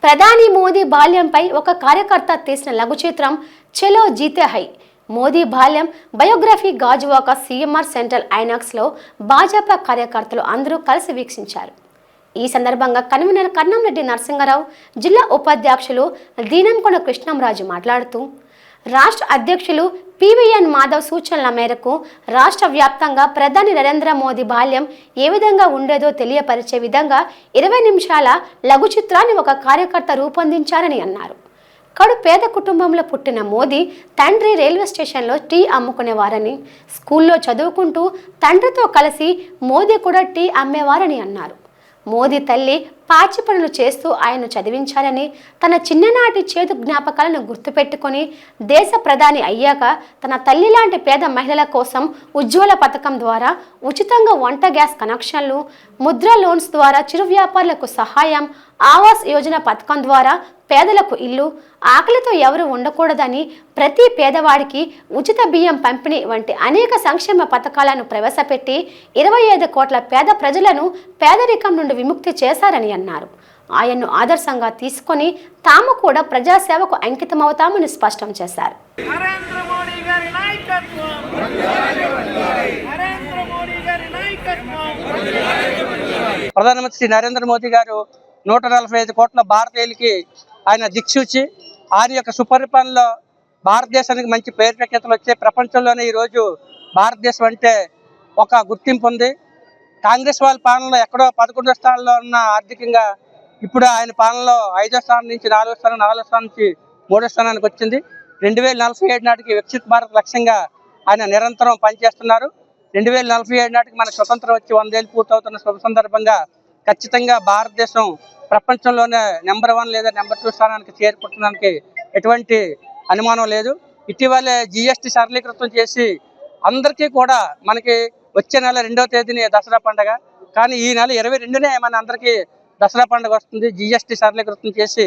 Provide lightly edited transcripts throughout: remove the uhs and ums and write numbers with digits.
ప్రధాని మోదీ బాల్యంపై ఒక కార్యకర్త తీసిన లఘు చిత్రం చలో జీతే హై. మోదీ బాల్యం బయోగ్రఫీ గాజువాక సిఎంఆర్ సెంట్రల్ ఐనాక్స్లో భాజపా కార్యకర్తలు అందరూ కలిసి వీక్షించారు. ఈ సందర్భంగా కన్వీనర్ కన్నంరెడ్డి నరసింగరావు, జిల్లా ఉపాధ్యక్షులు దీనంకొండ కృష్ణంరాజు మాట్లాడుతూ, రాష్ట్ర అధ్యక్షులు పివిఎన్ మాధవ్ సూచనల మేరకు రాష్ట్ర వ్యాప్తంగా ప్రధాని నరేంద్ర మోదీ బాల్యం ఏ విధంగా ఉండేదో తెలియపరిచే విధంగా 20 నిమిషాల లఘు చిత్రాన్ని ఒక కార్యకర్త రూపొందించారని అన్నారు. కడు పేద కుటుంబంలో పుట్టిన మోదీ తండ్రి రైల్వే స్టేషన్లో టీ అమ్ముకునేవారని, స్కూల్లో చదువుకుంటూ తండ్రితో కలిసి మోదీ కూడా టీ అమ్మేవారని అన్నారు. మోదీ తల్లి పాచి పనులు చేస్తూ ఆయన్ను చదివించాలని, తన చిన్ననాటి చేదు జ్ఞాపకాలను గుర్తుపెట్టుకొని దేశ ప్రధాని అయ్యాక తన తల్లి లాంటి పేద మహిళల కోసం ఉజ్వల పథకం ద్వారా ఉచితంగా వంట గ్యాస్ కనెక్షన్లు, ముద్రా లోన్స్ ద్వారా చిరు వ్యాపారులకు సహాయం, ఆవాస్ యోజన పథకం ద్వారా పేదలకు ఇల్లు, ఆకలితో ఎవరు ఉండకూడదని ప్రతి పేదవాడికి ఉచిత బియ్యం పంపిణీ వంటి అనేక సంక్షేమ పథకాలను ప్రవేశపెట్టి 25 కోట్ల పేద ప్రజలను పేదరికం నుండి విముక్తి చేశారని అన్నారు. ఆయన్ను ఆదర్శంగా తీసుకొని తాము కూడా ప్రజాసేవకు అంకితమవుతామని స్పష్టం చేశారు. ప్రధానమంత్రి శ్రీ నరేంద్ర మోదీ గారు 145 కోట్ల భారతీయులకి ఆయన దిక్సూచి, ఆయన యొక్క సుపరిపాలనలో భారతదేశానికి మంచి పేరు ప్రఖ్యాతలు వచ్చే ప్రపంచంలోనే ఈరోజు భారతదేశం అంటే ఒక గుర్తింపు ఉంది. కాంగ్రెస్ వాళ్ళ పాలనలో ఎక్కడో 11వ స్థానంలో ఉన్న ఆర్థికంగా ఇప్పుడు ఆయన పాలనలో 5వ స్థానం నుంచి 4వ స్థానం, 4వ స్థానం నుంచి 3వ స్థానానికి వచ్చింది. 2047 నాటికి వికసిత భారత్ లక్ష్యంగా ఆయన నిరంతరం పనిచేస్తున్నారు. 2047 నాటికి మన స్వతంత్రం వచ్చి 100 ఏళ్ళు పూర్తవుతున్న శుభ సందర్భంగా ఖచ్చితంగా భారతదేశం ప్రపంచంలోనే నెంబర్ 1 లేదా నెంబర్ 2 స్థానానికి చేరుకుంటున్నానికి ఎటువంటి అనుమానం లేదు. ఇటీవలే GST సరళీకృతం చేసి అందరికీ కూడా మనకి వచ్చే నెల 2వ తేదీని దసరా పండుగ, కానీ ఈ నెల 22నే మన అందరికీ దసరా పండుగ వస్తుంది. GST సరళీకృతం చేసి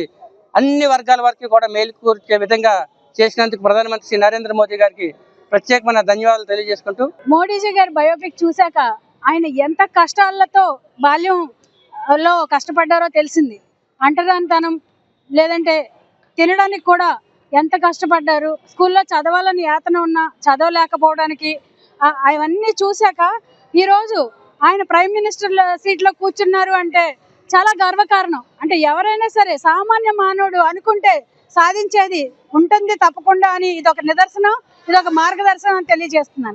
అన్ని వర్గాల వరకు కూడా మేలు కూర్చే విధంగా చేసినందుకు ప్రధానమంత్రి శ్రీ నరేంద్ర మోదీ గారికి ప్రత్యేకమైన ధన్యవాదాలు తెలియజేసుకుంటూ, మోడీజీ గారి బయోపిక్ చూశాక ఆయన ఎంత కష్టాలతో బాల్యంలో కష్టపడ్డారో తెలిసింది. అంటరానితనం లేదంటే తినడానికి కూడా ఎంత కష్టపడ్డారు, స్కూల్లో చదవాలని యాతన ఉన్నా చదవలేకపోవడానికి, అవన్నీ చూశాక ఈరోజు ఆయన ప్రైమ్ మినిస్టర్ సీట్లో కూర్చున్నారు అంటే చాలా గర్వకారణం. అంటే ఎవరైనా సరే సామాన్య మానవుడు అనుకుంటే సాధించేది ఉంటుంది తప్పకుండా అని ఇదొక నిదర్శనం, ఇదొక మార్గదర్శనం అని తెలియజేస్తున్నాను.